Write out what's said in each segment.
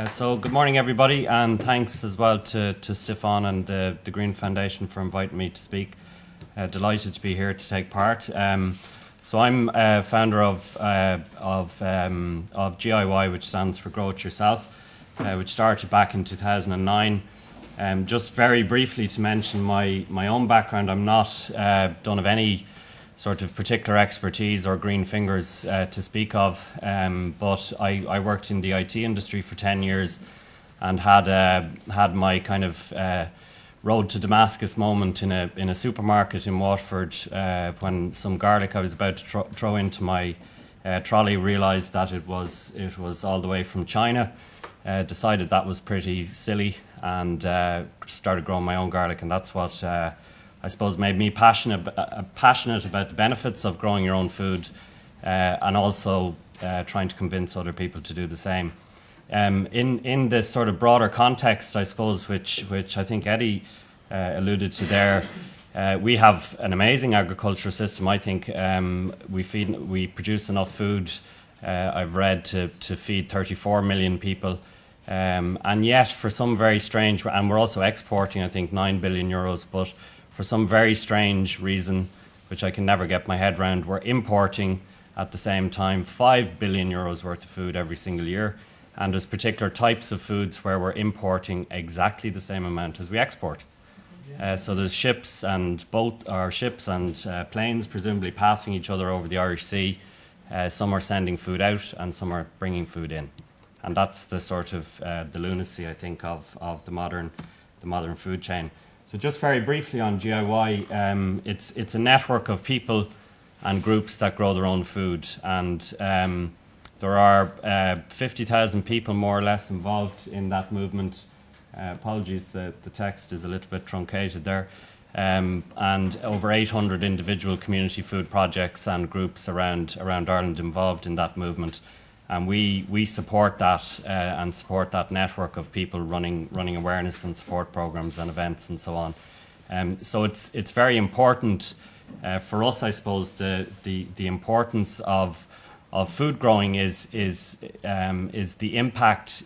So good morning, everybody, and thanks as well to Stefan and the Green Foundation for inviting me to speak. Delighted to be here to take part. So I'm founder of GIY, which stands for Grow It Yourself, which started back in 2009. Just very briefly to mention my own background, I'm not don't have any sort of particular expertise or green fingers to speak of, but I worked in the IT industry for 10 years and had my kind of road to Damascus moment in a supermarket in Waterford when some garlic I was about to throw into my trolley realised that it was all the way from China. Decided that was pretty silly and started growing my own garlic, and that's what I suppose made me passionate about the benefits of growing your own food, and also trying to convince other people to do the same. In this sort of broader context, I suppose, which I think Eddie alluded to there, we have an amazing agricultural system. I think we produce enough food. I've read to feed 34 million people. And yet, for some very strange, and we're also exporting, I think, 9 billion euros, but for some very strange reason, which I can never get my head around, we're importing at the same time 5 billion euros worth of food every single year. And there's particular types of foods where we're importing exactly the same amount as we export. So there's ships and planes presumably passing each other over the Irish Sea. Some are sending food out and some are bringing food in. And that's the sort of the lunacy, I think, of the modern food chain. So just very briefly on GIY, it's a network of people and groups that grow their own food, and there are 50,000 people more or less involved in that movement. Apologies, the text is a little bit truncated there. And over 800 individual community food projects and groups around Ireland involved in that movement. And we support that and support that network of people running awareness and support programs and events and so on. So it's very important for us, I suppose. The importance of food growing is the impact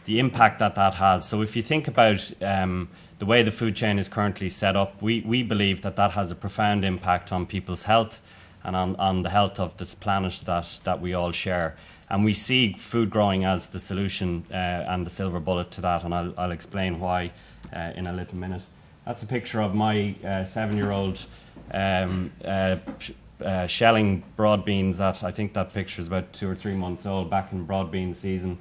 that has. So if you think about the way the food chain is currently set up, we believe that has a profound impact on people's health and on the health of this planet that we all share. And we see food growing as the solution and the silver bullet to that, and I'll explain why in a little minute. That's a picture of my 7-year-old shelling broad beans. I think that picture is about 2 or 3 months old, back in broad bean season.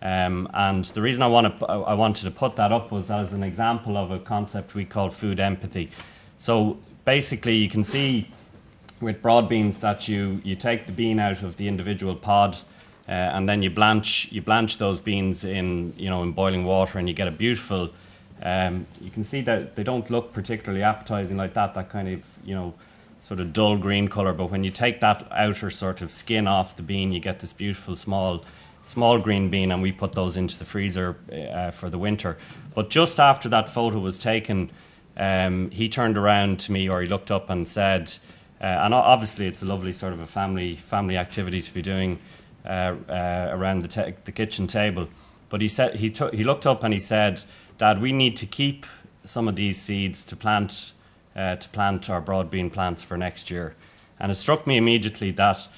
And the reason I wanted to put that up was as an example of a concept we call food empathy. So basically you can see with broad beans that you take the bean out of the individual pod, and then you blanch those beans in boiling water, and you get a beautiful. You can see that they don't look particularly appetizing like that kind of sort of dull green color. But when you take that outer sort of skin off the bean, you get this beautiful small green bean, and we put those into the freezer for the winter. But just after that photo was taken, he turned around to me, or he looked up and said. And obviously, it's a lovely sort of a family activity to be doing around the kitchen table. But he said he looked up and he said, "Dad, we need to keep some of these seeds to plant our broad bean plants for next year." And it struck me immediately that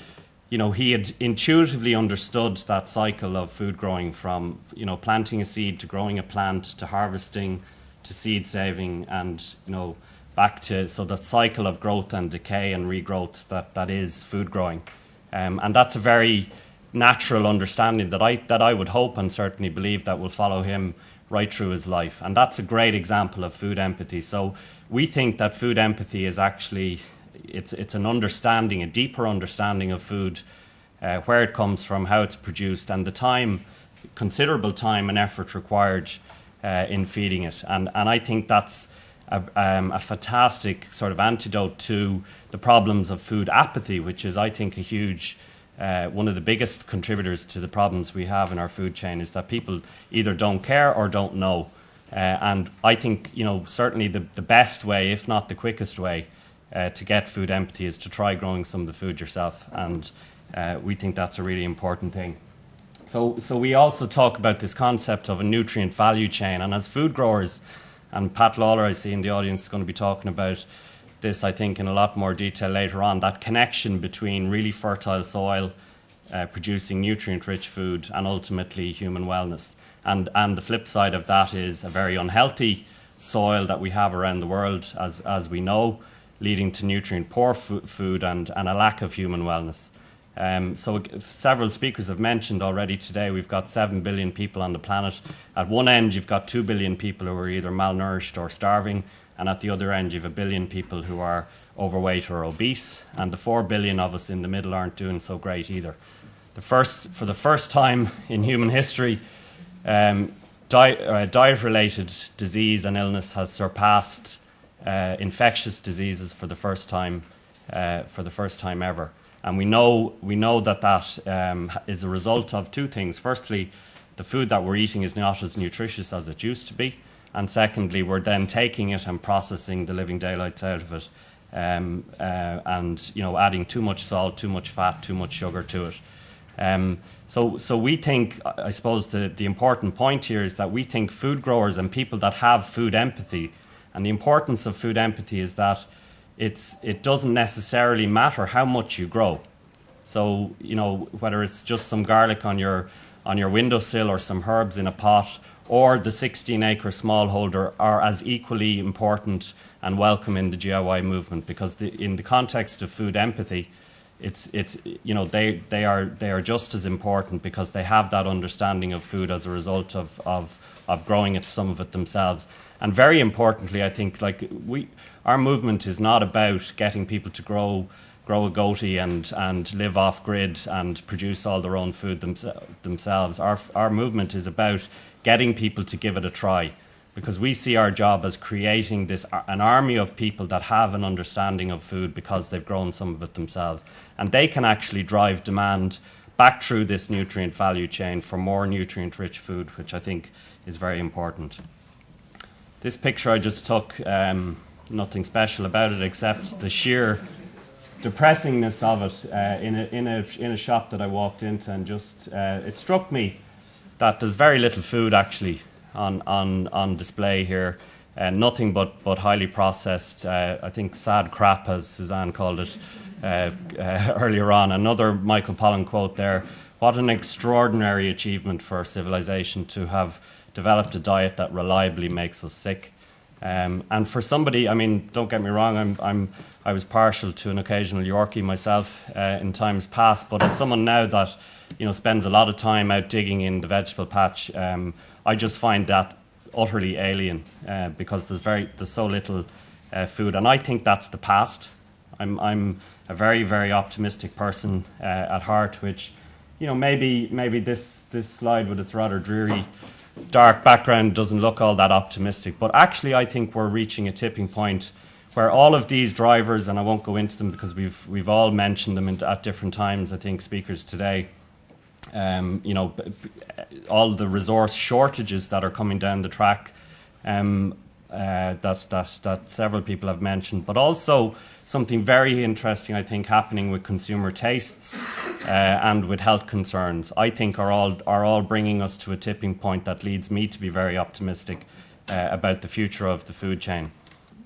he had intuitively understood that cycle of food growing, from planting a seed to growing a plant to harvesting to seed saving, and back to, so that cycle of growth and decay and regrowth that is food growing. And that's a very natural understanding that I would hope and certainly believe that will follow him right through his life. And that's a great example of food empathy. So we think that food empathy is actually, it's an understanding, a deeper understanding of food, where it comes from, how it's produced, and the considerable time and effort required in feeding it. And I think that's a fantastic sort of antidote to the problems of food apathy, which is, I think, a huge one of the biggest contributors to the problems we have in our food chain, is that people either don't care or don't know. And I think certainly the best way, if not the quickest way, to get food empathy is to try growing some of the food yourself, and we think that's a really important thing. So we also talk about this concept of a nutrient value chain, and as food growers, and Pat Lawler, I see in the audience, is going to be talking about this, I think, in a lot more detail later on, that connection between really fertile soil producing nutrient-rich food and ultimately human wellness. And the flip side of that is a very unhealthy soil that we have around the world, as we know, leading to nutrient-poor food and a lack of human wellness. So several speakers have mentioned already today, we've got 7 billion people on the planet. At one end, you've got 2 billion people who are either malnourished or starving, and at the other end, you have 1 billion people who are overweight or obese, and the 4 billion of us in the middle aren't doing so great either. For the first time in human history, diet-related disease and illness has surpassed infectious diseases for the first time ever. And we know that is a result of two things. Firstly, the food that we're eating is not as nutritious as it used to be. And secondly, we're then taking it and processing the living daylights out of it, and adding too much salt, too much fat, too much sugar to it. So we think, I suppose the important point here is that we think food growers and people that have food empathy, and the importance of food empathy is that it doesn't necessarily matter how much you grow. So, whether it's just some garlic on your windowsill or some herbs in a pot or the 16-acre smallholder are as equally important and welcome in the DIY movement, because in the context of food empathy, they are just as important because they have that understanding of food as a result of growing it, some of it themselves. And very importantly, I think our movement is not about getting people to grow a goatee and live off grid and produce all their own food themselves. Our movement is about getting people to give it a try, because we see our job as creating an army of people that have an understanding of food because they've grown some of it themselves, and they can actually drive demand back through this nutrient value chain for more nutrient-rich food, which I think is very important. This picture I just took, nothing special about it except the sheer depressingness of it in a shop that I walked into, and just it struck me that there's very little food actually on display here, nothing but highly processed. I think sad crap, as Suzanne called it earlier on. Another Michael Pollan quote there. What an extraordinary achievement for civilization to have developed a diet that reliably makes us sick. And for somebody, I mean, don't get me wrong, I was partial to an occasional Yorkie myself in times past, but as someone now that spends a lot of time out digging in the vegetable patch, I just find that utterly alien because there's so little food, and I think that's the past. I'm a very, very optimistic person at heart, which maybe this slide with its rather dreary dark background doesn't look all that optimistic, but actually I think we're reaching a tipping point where all of these drivers, and I won't go into them because we've all mentioned them at different times, I think, speakers today, all the resource shortages that are coming down the track, that several people have mentioned, but also something very interesting, I think, happening with consumer tastes and with health concerns, I think are all bringing us to a tipping point that leads me to be very optimistic about the future of the food chain.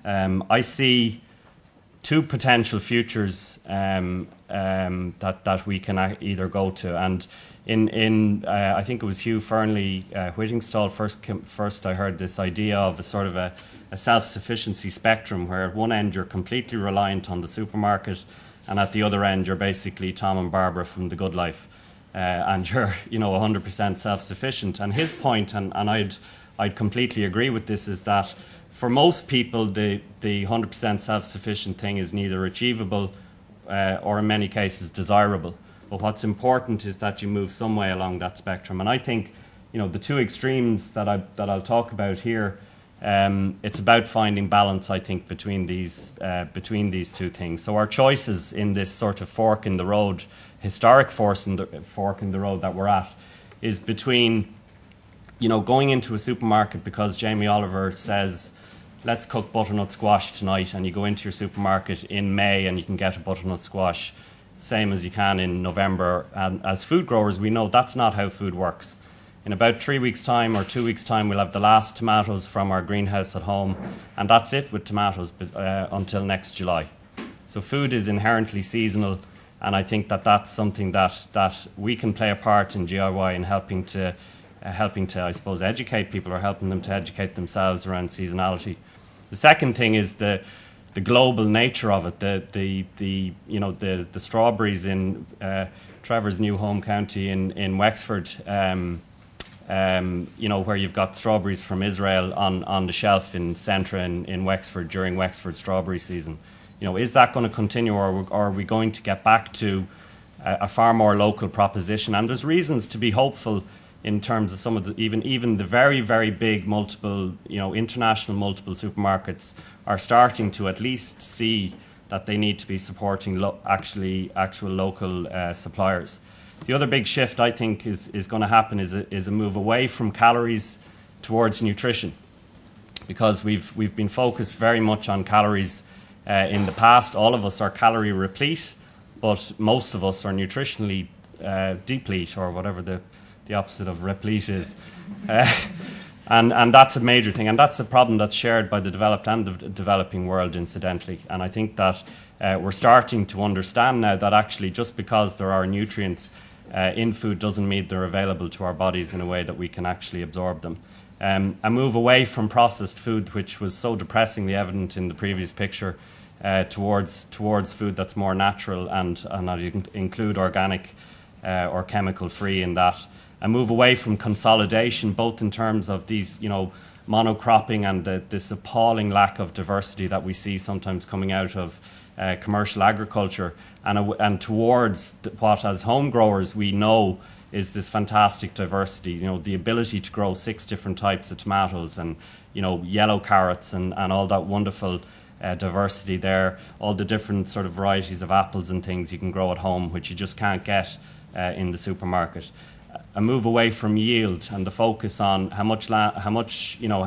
I see two potential futures that we can either go to, and in I think it was Hugh Fearnley Whittingstall first I heard this idea of a sort of a self-sufficiency spectrum, where at one end you're completely reliant on the supermarket, and at the other end you're basically Tom and Barbara from The Good Life, and you're 100% self-sufficient. And his point, and I'd completely agree with this, is that for most people the 100% self-sufficient thing is neither achievable or in many cases desirable. But what's important is that you move some way along that spectrum. And I think the two extremes that I'll talk about here, it's about finding balance, I think, between these two things. So our choices in this sort of fork in the road, historic fork in the road that we're at, is between going into a supermarket because Jamie Oliver says, let's cook butternut squash tonight, and you go into your supermarket in May and you can get a butternut squash same as you can in November. And as food growers, we know that's not how food works. In about 3 weeks' time or 2 weeks' time, we'll have the last tomatoes from our greenhouse at home, and that's it with tomatoes until next July. So food is inherently seasonal, and I think that that's something that we can play a part in GIY in helping to, I suppose, educate people, or helping them to educate themselves around seasonality. The second thing is the global nature of it. The strawberries in Trevor's new home county in Wexford. Where you've got strawberries from Israel on the shelf in Centra in Wexford during Wexford strawberry season. Is that going to continue, or are we going to get back to a far more local proposition? And there's reasons to be hopeful in terms of some of the even the very, very big multiple, international multiple supermarkets are starting to at least see that they need to be supporting actual local suppliers. The other big shift I think is going to happen is a move away from calories towards nutrition, because we've been focused very much on calories in the past. All of us are calorie replete, but most of us are nutritionally deplete, or whatever the opposite of replete is. And that's a major thing, and that's a problem that's shared by the developed and the developing world, incidentally. And I think that we're starting to understand now that actually just because there are nutrients in food doesn't mean they're available to our bodies in a way that we can actually absorb them. A move away from processed food, which was so depressingly evident in the previous picture, towards food that's more natural and I include organic or chemical free in that. A move away from consolidation, both in terms of these, monocropping and this appalling lack of diversity that we see sometimes coming out of commercial agriculture, and towards what as home growers we know is this fantastic diversity, the ability to grow 6 different types of tomatoes and, yellow carrots and all that wonderful diversity there, all the different sort of varieties of apples and things you can grow at home, which you just can't get in the supermarket. A move away from yield and the focus on how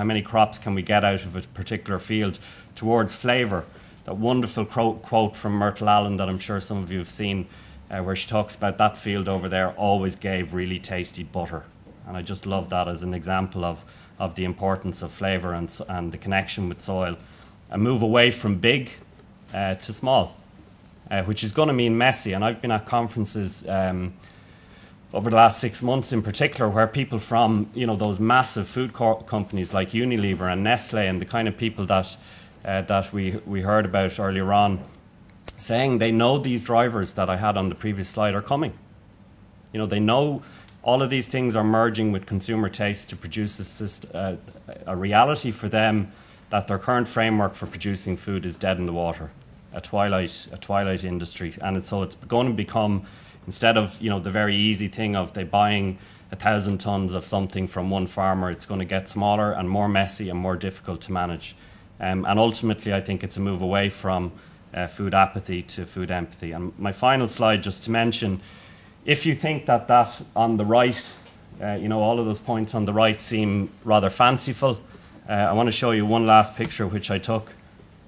many crops can we get out of a particular field, towards flavour. That wonderful quote from Myrtle Allen that I'm sure some of you have seen, where she talks about that field over there always gave really tasty butter. And I just love that as an example of the importance of flavour and the connection with soil. A move away from big to small, which is going to mean messy. And I've been at conferences over the last 6 months in particular, where people from those massive food companies like Unilever and Nestle, and the kind of people that we heard about earlier on, saying they know these drivers that I had on the previous slide are coming. They know all of these things are merging with consumer taste to produce a reality for them that their current framework for producing food is dead in the water, a twilight industry. And so it's going to become, instead of the very easy thing of they buying 1,000 tons of something from one farmer, it's going to get smaller and more messy and more difficult to manage. And ultimately, I think it's a move away from food apathy to food empathy. And my final slide, just to mention, if you think that on the right, all of those points on the right seem rather fanciful, I want to show you one last picture which I took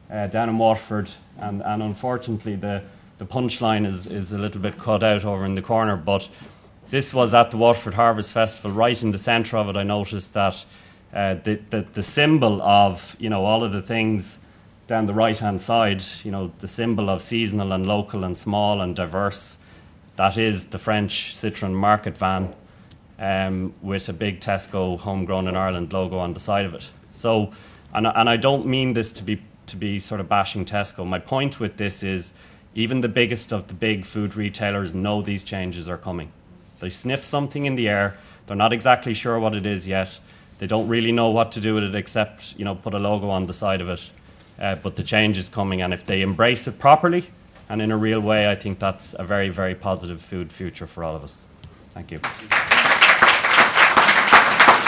down in Waterford, and unfortunately the punchline is a little bit cut out over in the corner, but this was at the Waterford Harvest Festival. Right in the centre of it, I noticed that the symbol of all of the things down the right hand side, the symbol of seasonal and local and small and diverse, that is the French Citroën market van with a big Tesco homegrown in Ireland logo on the side of it. So, and I don't mean this to be sort of bashing Tesco. My point with this is, even the biggest of the big food retailers know these changes are coming. They sniff something in the air. They're not exactly sure what it is yet. They don't really know what to do with it except, put a logo on the side of it. But the change is coming, and if they embrace it properly and in a real way, I think that's a very, very positive food future for all of us. Thank you.